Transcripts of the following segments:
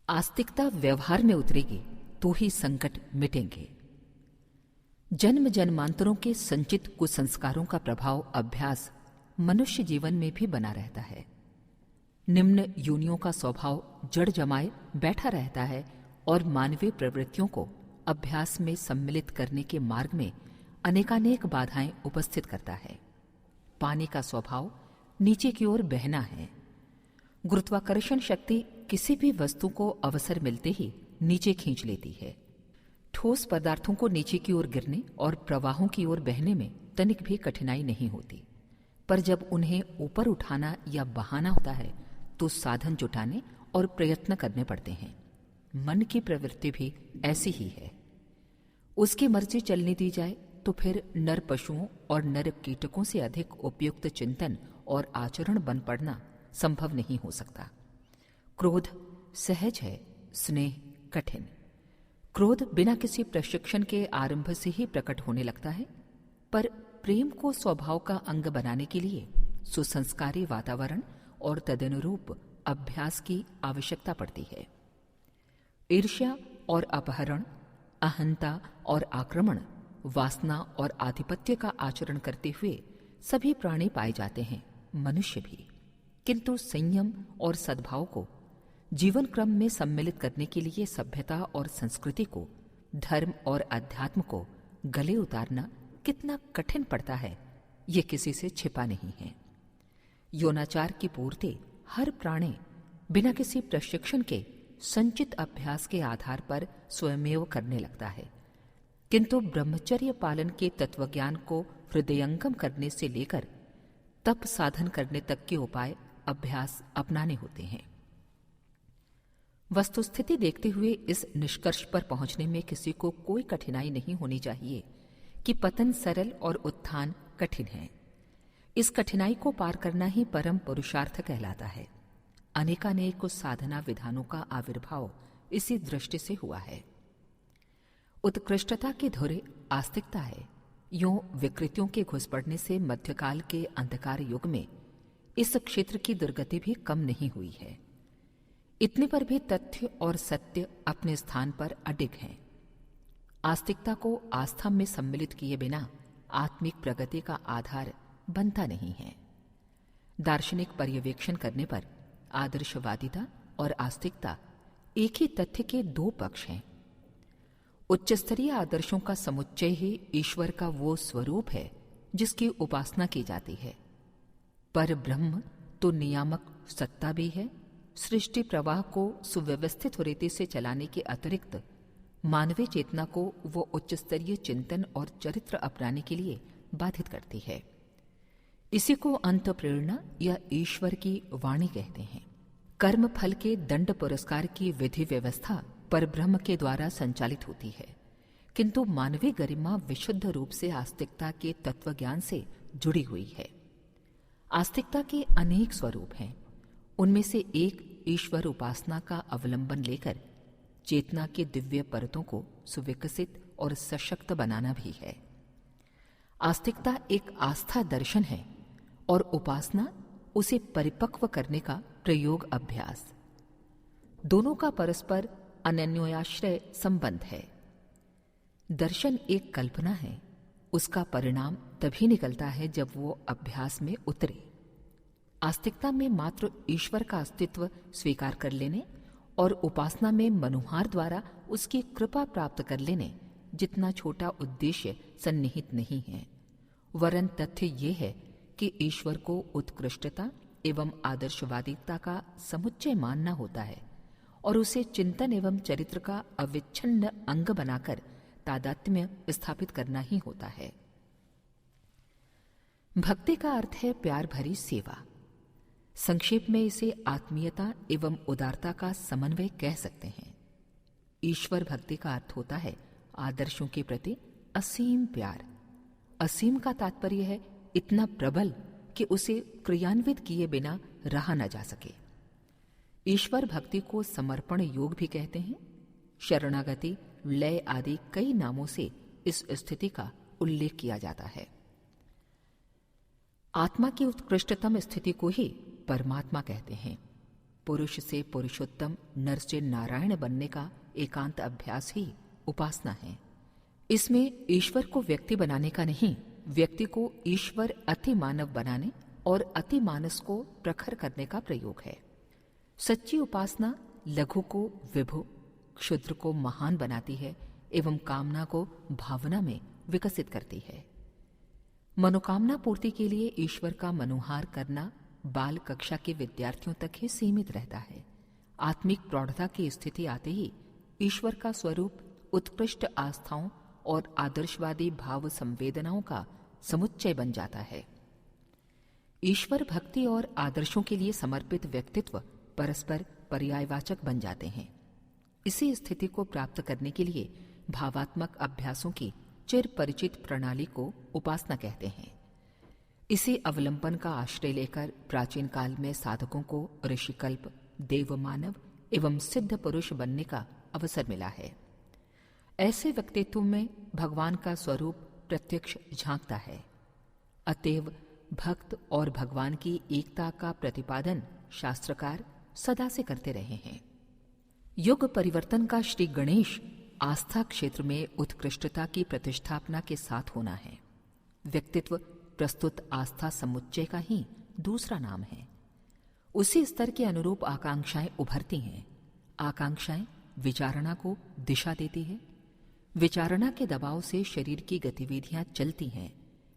आस्तिकता व्यवहार में उतरेगी तो ही संकट मिटेंगे। जन्म जन्मांतरों के संचित कुसंस्कारों का प्रभाव अभ्यास मनुष्य जीवन में भी बना रहता है। निम्न योनियों का स्वभाव जड़ जमाए बैठा रहता है और मानवीय प्रवृत्तियों को अभ्यास में सम्मिलित करने के मार्ग में अनेकानेक बाधाएं उपस्थित करता है। पानी का स्वभाव नीचे की ओर बहना है। गुरुत्वाकर्षण शक्ति किसी भी वस्तु को अवसर मिलते ही नीचे खींच लेती है। ठोस पदार्थों को नीचे की ओर गिरने और प्रवाहों की ओर बहने में तनिक भी कठिनाई नहीं होती, पर जब उन्हें ऊपर उठाना या बहाना होता है तो साधन जुटाने और प्रयत्न करने पड़ते हैं। मन की प्रवृत्ति भी ऐसी ही है। उसकी मर्जी चलने दी जाए तो फिर नर पशुओं और नर कीटकों से अधिक उपयुक्त चिंतन और आचरण बन पड़ना संभव नहीं हो सकता। क्रोध सहज है, स्नेह कठिन। क्रोध बिना किसी प्रशिक्षण के आरंभ से ही प्रकट होने लगता है, पर प्रेम को स्वभाव का अंग बनाने के लिए सुसंस्कारी वातावरण और तदनुरूप अभ्यास की आवश्यकता पड़ती है। ईर्ष्या और अपहरण, अहंता और आक्रमण, वासना और आधिपत्य का आचरण करते हुए सभी प्राणी पाए जाते हैं, मनुष्य भी। किंतु संयम और सद्भाव को जीवन क्रम में सम्मिलित करने के लिए सभ्यता और संस्कृति को, धर्म और अध्यात्म को गले उतारना कितना कठिन पड़ता है, ये किसी से छिपा नहीं है। यौनाचार की पूर्ति हर प्राणी बिना किसी प्रशिक्षण के संचित अभ्यास के आधार पर स्वयमेव करने लगता है, किंतु ब्रह्मचर्य पालन के तत्वज्ञान को हृदयंगम करने से लेकर तप साधन करने तक के उपाय अभ्यास अपनाने होते हैं। वस्तुस्थिति देखते हुए इस निष्कर्ष पर पहुंचने में किसी को कोई कठिनाई नहीं होनी चाहिए कि पतन सरल और उत्थान कठिन है। इस कठिनाई को पार करना ही परम पुरुषार्थ कहलाता है। अनेकानेक साधना विधानों का आविर्भाव इसी दृष्टि से हुआ है। उत्कृष्टता की धुरे आस्तिकता है। यूं विकृतियों के घुस पड़ने से मध्यकाल के अंधकार युग में इस क्षेत्र की दुर्गति भी कम नहीं हुई है। इतने पर भी तथ्य और सत्य अपने स्थान पर अडिग हैं। आस्तिकता को आस्था में सम्मिलित किए बिना आत्मिक प्रगति का आधार बनता नहीं है। दार्शनिक पर्यवेक्षण करने पर आदर्शवादिता और आस्तिकता एक ही तथ्य के दो पक्ष हैं। उच्च स्तरीय आदर्शों का समुच्चय ही ईश्वर का वो स्वरूप है जिसकी उपासना की जाती है। पर ब्रह्म तो नियामक सत्ता भी है। सृष्टि प्रवाह को सुव्यवस्थित रीति से चलाने के अतिरिक्त मानवीय चेतना को वो उच्च स्तरीय चिंतन और चरित्र अपनाने के लिए बाधित करती है। इसी को अंत प्रेरणा या ईश्वर की वाणी कहते हैं। कर्म फल के दंड पुरस्कार की विधि व्यवस्था पर ब्रह्म के द्वारा संचालित होती है, किंतु मानवीय गरिमा विशुद्ध रूप से आस्तिकता के तत्वज्ञान से जुड़ी हुई है। आस्तिकता के अनेक स्वरूप हैं। उनमें से एक ईश्वर उपासना का अवलंबन लेकर चेतना के दिव्य परतों को सुविकसित और सशक्त बनाना भी है। आस्तिकता एक आस्था दर्शन है और उपासना उसे परिपक्व करने का प्रयोग अभ्यास। दोनों का परस्पर अनन्योयाश्रय संबंध है। दर्शन एक कल्पना है, उसका परिणाम तभी निकलता है जब वो अभ्यास में उतरे। आस्तिकता में मात्र ईश्वर का अस्तित्व स्वीकार कर लेने और उपासना में मनुहार द्वारा उसकी कृपा प्राप्त कर लेने जितना छोटा उद्देश्य सन्निहित नहीं है, वरन तथ्य ये है कि ईश्वर को उत्कृष्टता एवं आदर्शवादिता का समुच्चय मानना होता है और उसे चिंतन एवं चरित्र का अविच्छिन्न अंग बनाकर तादात्म्य स्थापित करना ही होता है। भक्ति का अर्थ है प्यार भरी सेवा। संक्षेप में इसे आत्मीयता एवं उदारता का समन्वय कह सकते हैं। ईश्वर भक्ति का अर्थ होता है आदर्शों के प्रति असीम प्यार। असीम का तात्पर्य है इतना प्रबल कि उसे क्रियान्वित किए बिना रहा न जा सके। ईश्वर भक्ति को समर्पण योग भी कहते हैं। शरणागति, लय आदि कई नामों से इस स्थिति का उल्लेख किया जाता है। आत्मा की उत्कृष्टतम स्थिति को ही परमात्मा कहते हैं। पुरुष से पुरुषोत्तम, नर से नारायण बनने का एकांत अभ्यास ही उपासना है। इसमें ईश्वर को व्यक्ति बनाने का नहीं, व्यक्ति को ईश्वर अति मानव बनाने और अति मानस को प्रखर करने का प्रयोग है। सच्ची उपासना लघु को विभु, क्षुद्र को महान बनाती है एवं कामना को भावना में विकसित करती है। मनोकामना पूर्ति के लिए ईश्वर का मनोहार करना बाल कक्षा के विद्यार्थियों तक ही सीमित रहता है। आत्मिक प्रौढ़ता की स्थिति आते ही ईश्वर का स्वरूप उत्कृष्ट आस्थाओं और आदर्शवादी भाव संवेदनाओं का समुच्चय बन जाता है। ईश्वर भक्ति और आदर्शों के लिए समर्पित व्यक्तित्व परस्पर पर्यायवाचक बन जाते हैं। इसी स्थिति को प्राप्त करने के लिए भावात्मक अभ्यासों की चिर परिचित प्रणाली को उपासना कहते हैं। इसी अवलंबन का आश्रय लेकर प्राचीन काल में साधकों को ऋषिकल्प, देवमानव एवं सिद्ध पुरुष बनने का अवसर मिला है। ऐसे व्यक्तित्व में भगवान का स्वरूप प्रत्यक्ष झांकता है। अतएव भक्त और भगवान की एकता का प्रतिपादन शास्त्रकार सदा से करते रहे हैं। युग परिवर्तन का श्री गणेश आस्था क्षेत्र में उत्कृष्टता की प्रतिष्ठापना के साथ होना है। व्यक्तित्व प्रस्तुत आस्था समुच्चय का ही दूसरा नाम है। उसी स्तर के अनुरूप आकांक्षाएं उभरती हैं। आकांक्षाएं विचारणा को दिशा देती है। विचारणा के दबाव से शरीर की गतिविधियां चलती हैं।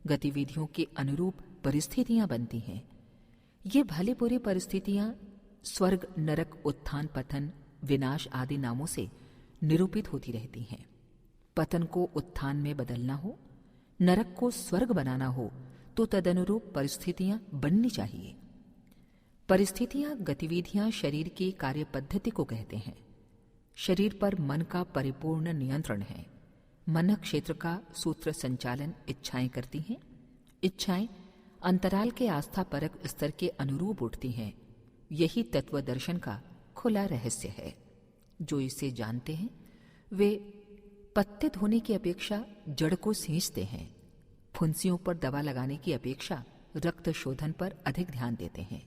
गतिविधियों के अनुरूप परिस्थितियां बनती हैं। ये भले बुरी परिस्थितियां स्वर्ग, नरक, उत्थान, पतन, विनाश आदि नामों से निरूपित होती रहती हैं। पतन को उत्थान में बदलना हो, नरक को स्वर्ग बनाना हो तो तदनुरूप परिस्थितियां बननी चाहिए। परिस्थितियां, गतिविधियां शरीर की कार्य पद्धति को कहते हैं। शरीर पर मन का परिपूर्ण नियंत्रण है। मन क्षेत्र का सूत्र संचालन इच्छाएं करती हैं। इच्छाएं अंतराल के आस्थापरक स्तर के अनुरूप उठती हैं। यही तत्व दर्शन का खुला रहस्य है। जो इसे जानते हैं वे पत्ते धोने की अपेक्षा जड़ को सींचते हैं। फुंसियों पर दवा लगाने की अपेक्षा रक्त शोधन पर अधिक ध्यान देते हैं।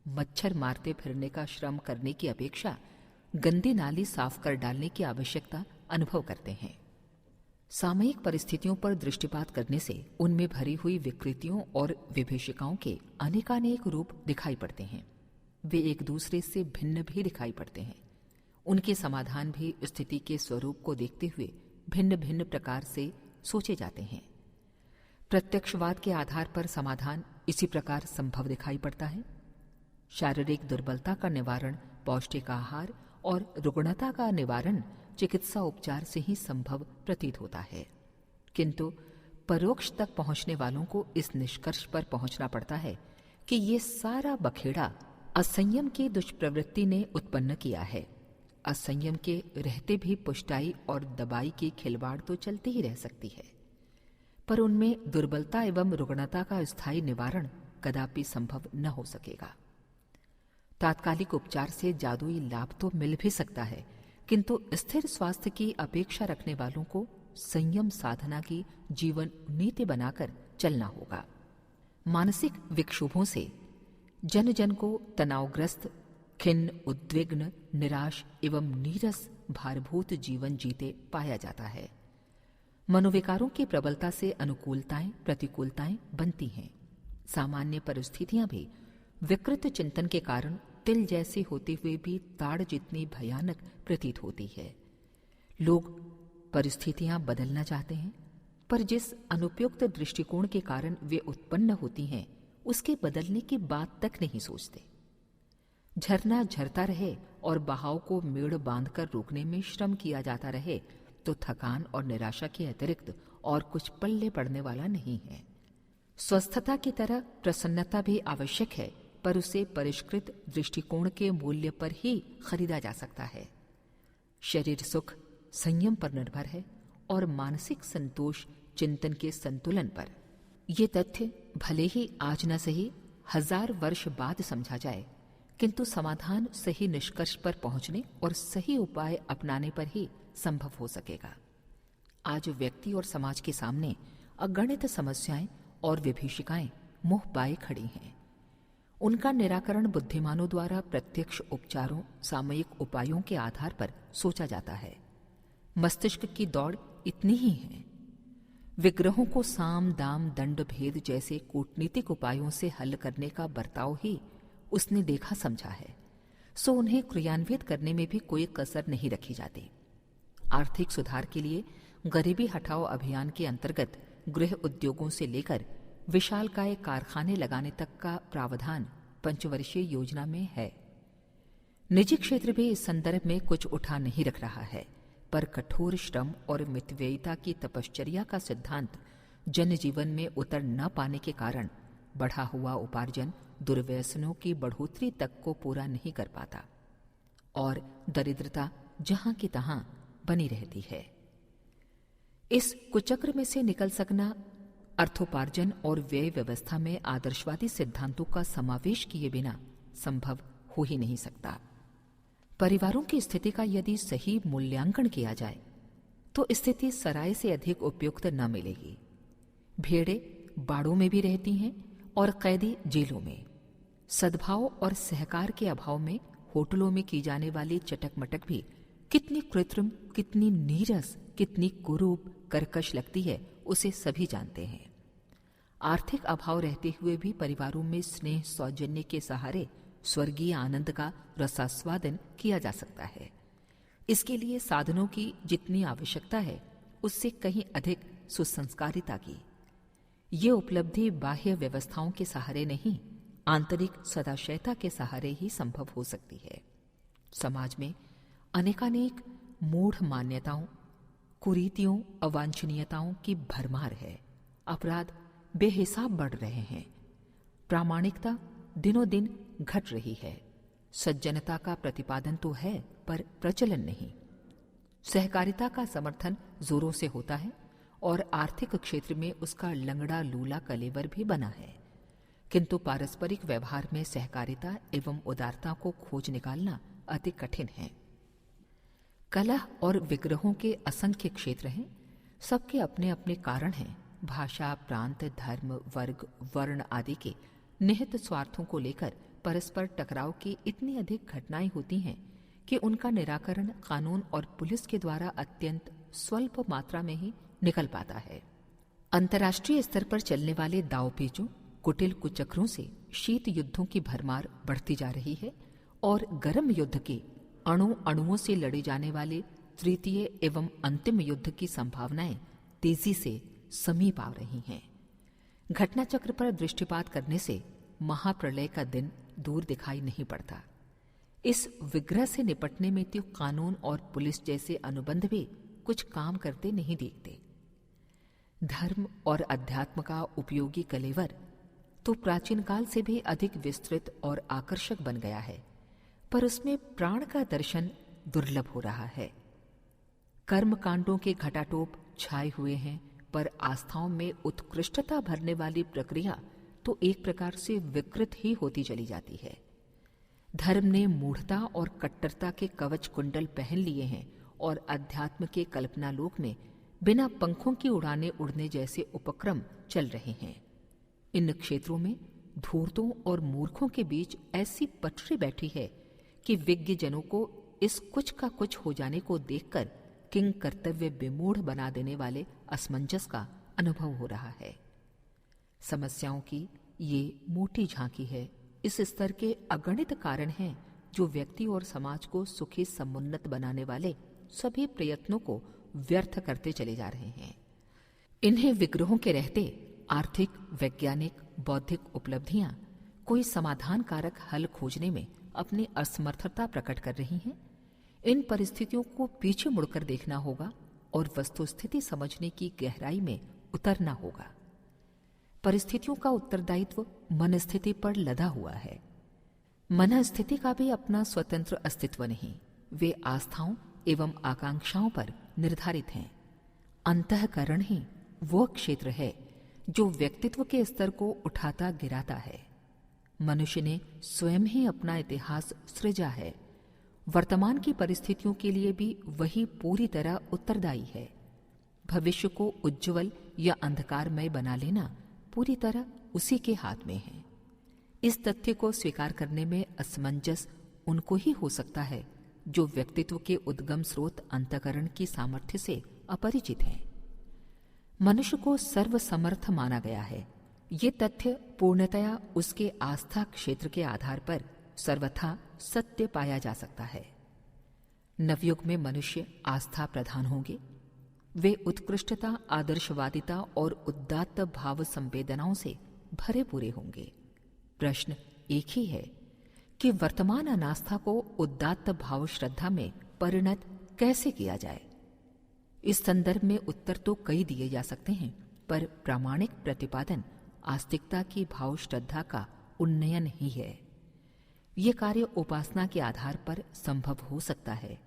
मच्छर मारते फिरने का श्रम करने की अपेक्षा गंदी नाली साफ कर डालने की आवश्यकता अनुभव करते हैं। सामयिक परिस्थितियों पर दृष्टिपात करने से उनमें भरी हुई विकृतियों और विभीषिकाओं के अनेकानेक रूप दिखाई पड़ते हैं। वे एक दूसरे से भिन्न भी दिखाई पड़ते हैं। उनके समाधान भी स्थिति के स्वरूप को देखते हुए भिन्न भिन्न प्रकार से सोचे जाते हैं। प्रत्यक्षवाद के आधार पर समाधान इसी प्रकार संभव दिखाई पड़ता है। शारीरिक दुर्बलता का निवारण पौष्टिक आहार और रुग्णता का निवारण चिकित्सा उपचार से ही संभव प्रतीत होता है। किंतु परोक्ष तक पहुंचने वालों को इस निष्कर्ष पर पहुंचना पड़ता है कि ये सारा बखेड़ा असंयम की दुष्प्रवृत्ति ने उत्पन्न किया है। असंयम के रहते भी पुष्टाई और दबाई की खिलवाड़ तो चलती ही रह सकती है, पर उनमें दुर्बलता एवं रुग्णता का स्थायी निवारण कदापि संभव न हो सकेगा। तात्कालिक उपचार से जादुई लाभ तो मिल भी सकता है, किंतु स्थिर स्वास्थ्य की अपेक्षा रखने वालों को संयम साधना की जीवन नीति बनाकर चलना होगा। मानसिक विक्षोभों से जन जन को तनावग्रस्त, खिन्न, उद्विग्न, निराश एवं नीरस भारभूत जीवन जीते पाया जाता है। मनोविकारों की प्रबलता से अनुकूलताएं प्रतिकूलताएं बनती हैं। सामान्य परिस्थितियां भी विकृत चिंतन के कारण तिल जैसी होते हुए भी ताड़ जितनी भयानक प्रतीत होती है। लोग परिस्थितियां बदलना चाहते हैं, पर जिस अनुपयुक्त दृष्टिकोण के कारण वे उत्पन्न होती हैं उसके बदलने की बात तक नहीं सोचते। झरना झरता रहे और बहाव को मेड़ बांधकर रोकने में श्रम किया जाता रहे तो थकान और निराशा के अतिरिक्त और कुछ पल्ले पड़ने वाला नहीं है। स्वस्थता की तरह प्रसन्नता भी आवश्यक है, पर उसे परिष्कृत दृष्टिकोण के मूल्य पर ही खरीदा जा सकता है। शरीर सुख संयम पर निर्भर है और मानसिक संतोष चिंतन के संतुलन पर। ये तथ्य भले ही आज न सही 1000 वर्ष बाद समझा जाए, किंतु समाधान सही निष्कर्ष पर पहुंचने और सही उपाय अपनाने पर ही संभव हो सकेगा। आज व्यक्ति और समाज के सामने अगणित समस्याएं और विभीषिकाएं मुंह बाए खड़ी हैं। उनका निराकरण बुद्धिमानों द्वारा प्रत्यक्ष उपचारों, सामयिक उपायों के आधार पर सोचा जाता है। मस्तिष्क की दौड़ इतनी ही है। विग्रहों को साम, दाम, दंड भेद जैसे कूटनीतिक उपायों से हल करने का बर्ताव ही उसने देखा समझा है, सो उन्हें क्रियान्वित करने में भी कोई कसर नहीं रखी जाती। आर्थिक सुधार के लिए गरीबी हटाओ अभियान के अंतर्गत गृह उद्योगों से लेकर विशालकाय कारखाने लगाने तक का प्रावधान पंचवर्षीय योजना में है। निजी क्षेत्र भी इस संदर्भ में कुछ उठा नहीं रख रहा है, पर कठोर श्रम और मितव्ययिता की तपश्चर्या का सिद्धांत जनजीवन में उतर न पाने के कारण बढ़ा हुआ उपार्जन दुर्व्यसनों की बढ़ोतरी तक को पूरा नहीं कर पाता और दरिद्रता जहां की तहां बनी रहती है। इस कुचक्र में से निकल सकना अर्थोपार्जन और व्यय व्यवस्था में आदर्शवादी सिद्धांतों का समावेश किए बिना संभव हो ही नहीं सकता। परिवारों की स्थिति का यदि सही मूल्यांकन किया जाए तो स्थिति सराय से अधिक उपयुक्त न मिलेगी। भेड़ें बाड़ों में भी रहती हैं और कैदी जेलों में। सद्भाव और सहकार के अभाव में होटलों में की जाने वाली चटक मटक भी कितनी कृत्रिम, कितनी नीरस, कितनी कुरूप, कर्कश लगती है, उसे सभी जानते हैं। आर्थिक अभाव रहते हुए भी परिवारों में स्नेह सौजन्य के सहारे स्वर्गीय आनंद का रसास्वादन किया जा सकता है। इसके लिए साधनों की जितनी आवश्यकता है उससे कहीं अधिक सुसंस्कारिता की। ये उपलब्धि बाह्य व्यवस्थाओं के सहारे नहीं, आंतरिक सदाशयता के सहारे ही संभव हो सकती है। समाज में अनेकानेक मूढ़ मान्यताओं, कुरीतियों, अवांछनीयताओं की भरमार है। अपराध बेहिसाब बढ़ रहे हैं। प्रामाणिकता दिनों दिन घट रही है। सज्जनता का प्रतिपादन तो है पर प्रचलन नहीं। सहकारिता का समर्थन जोरों से होता है और आर्थिक क्षेत्र में उसका लंगड़ा लूला कलेवर भी बना है, किंतु पारस्परिक व्यवहार में सहकारिता एवं उदारता को खोज निकालना अति कठिन है। कलह और विग्रहों के असंख्य क्षेत्र हैं। सबके अपने अपने कारण हैं। भाषा, प्रांत, धर्म, वर्ग, वर्ण आदि के निहित स्वार्थों को लेकर परस्पर टकराव की इतनी अधिक घटनाएं होती हैं कि उनका निराकरण कानून और पुलिस के द्वारा अत्यंत स्वल्प मात्रा में ही निकल पाता है। अंतर्राष्ट्रीय स्तर पर चलने वाले दावपेचों, कुटिल कुचक्रों से शीत युद्धों की भरमार बढ़ती जा रही है और गर्म युद्ध के अणुओं से लड़े जाने वाले तृतीय एवं अंतिम युद्ध की संभावनाएं तेजी से समीप आ रही हैं। घटनाचक्र पर दृष्टिपात करने से महाप्रलय का दिन दूर दिखाई नहीं पड़ता। इस विग्रह से निपटने में तो कानून और पुलिस जैसे अनुबंध भी कुछ काम करते नहीं दिखते। धर्म और अध्यात्म का उपयोगी कलेवर तो प्राचीन काल से भी अधिक विस्तृत और आकर्षक बन गया है, पर उसमें प्राण का दर्शन दुर्लभ हो रहा है। कर्म कांडों के घटाटोप छाए हुए हैं, पर आस्थाओं में उत्कृष्टता भरने वाली प्रक्रिया तो एक प्रकार से विकृत ही होती चली जाती है। धर्म ने मूढ़ता और कट्टरता के कवच कुंडल पहन लिए हैं और अध्यात्म के कल्पनालोक में बिना पंखों की उड़ाने उड़ने जैसे उपक्रम चल रहे हैं। इन क्षेत्रों में धूर्तों और मूर्खों के बीच ऐसी पटरी बैठी है कि विज्ञ जनों को इस कुछ का कुछ हो जाने को देखकर किंग कर्तव्य विमूढ़ बना देने वाले असमंजस का अनुभव हो रहा है। समस्याओं की ये मोटी झांकी है। इस स्तर के अगणित कारण हैं जो व्यक्ति और समाज को सुखी समुन्नत बनाने वाले सभी प्रयत्नों को व्यर्थ करते चले जा रहे हैं। इन्हें विग्रहों के रहते आर्थिक, वैज्ञानिक, बौद्धिक उपलब्धियां कोई समाधान कारक हल खोजने में अपनी असमर्थता प्रकट कर रही हैं। इन परिस्थितियों को पीछे मुड़कर देखना होगा और वस्तुस्थिति समझने की गहराई में उतरना होगा। परिस्थितियों का उत्तरदायित्व मन स्थिति पर लदा हुआ है। मन स्थिति का भी अपना स्वतंत्र अस्तित्व नहीं, वे आस्थाओं एवं आकांक्षाओं पर निर्धारित हैं। अंतःकरण ही वो क्षेत्र है जो व्यक्तित्व के स्तर को उठाता गिराता है। मनुष्य ने स्वयं ही अपना इतिहास सृजा है। वर्तमान की परिस्थितियों के लिए भी वही पूरी तरह उत्तरदायी है। भविष्य को उज्ज्वल या अंधकारमय बना लेना पूरी तरह उसी के हाथ में है। इस तथ्य को स्वीकार करने में असमंजस उनको ही हो सकता है जो व्यक्तित्व के उद्गम स्रोत अंतःकरण की सामर्थ्य से अपरिचित हैं। मनुष्य को सर्वसमर्थ माना गया है। ये तथ्य पूर्णतया उसके आस्था क्षेत्र के आधार पर सर्वथा सत्य पाया जा सकता है। नवयुग में मनुष्य आस्था प्रधान होंगे। वे उत्कृष्टता, आदर्शवादिता और उदात्त भाव संवेदनाओं से भरे पूरे होंगे। प्रश्न एक ही है कि वर्तमान अनास्था को उदात्त भाव श्रद्धा में परिणत कैसे किया जाए। इस संदर्भ में उत्तर तो कई दिए जा सकते हैं, पर प्रामाणिक प्रतिपादन आस्तिकता की भाव श्रद्धा का उन्नयन ही है। ये कार्य उपासना के आधार पर संभव हो सकता है।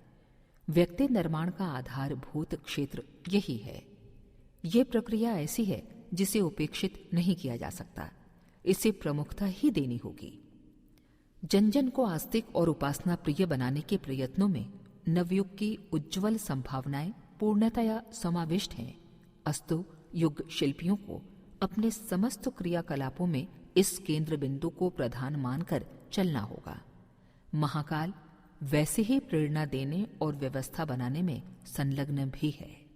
व्यक्ति निर्माण का आधारभूत क्षेत्र यही है। ये प्रक्रिया ऐसी है जिसे उपेक्षित नहीं किया जा सकता। इसे प्रमुखता ही देनी होगी। जन जन को आस्तिक और उपासना प्रिय बनाने के प्रयत्नों में नवयुग की उज्ज्वल संभावनाएं पूर्णतया समाविष्ट हैं। अस्तु युग शिल्पियों को अपने समस्त क्रियाकलापों में इस केंद्र बिंदु को प्रधान मानकर चलना होगा। महाकाल वैसे ही प्रेरणा देने और व्यवस्था बनाने में संलग्न भी है।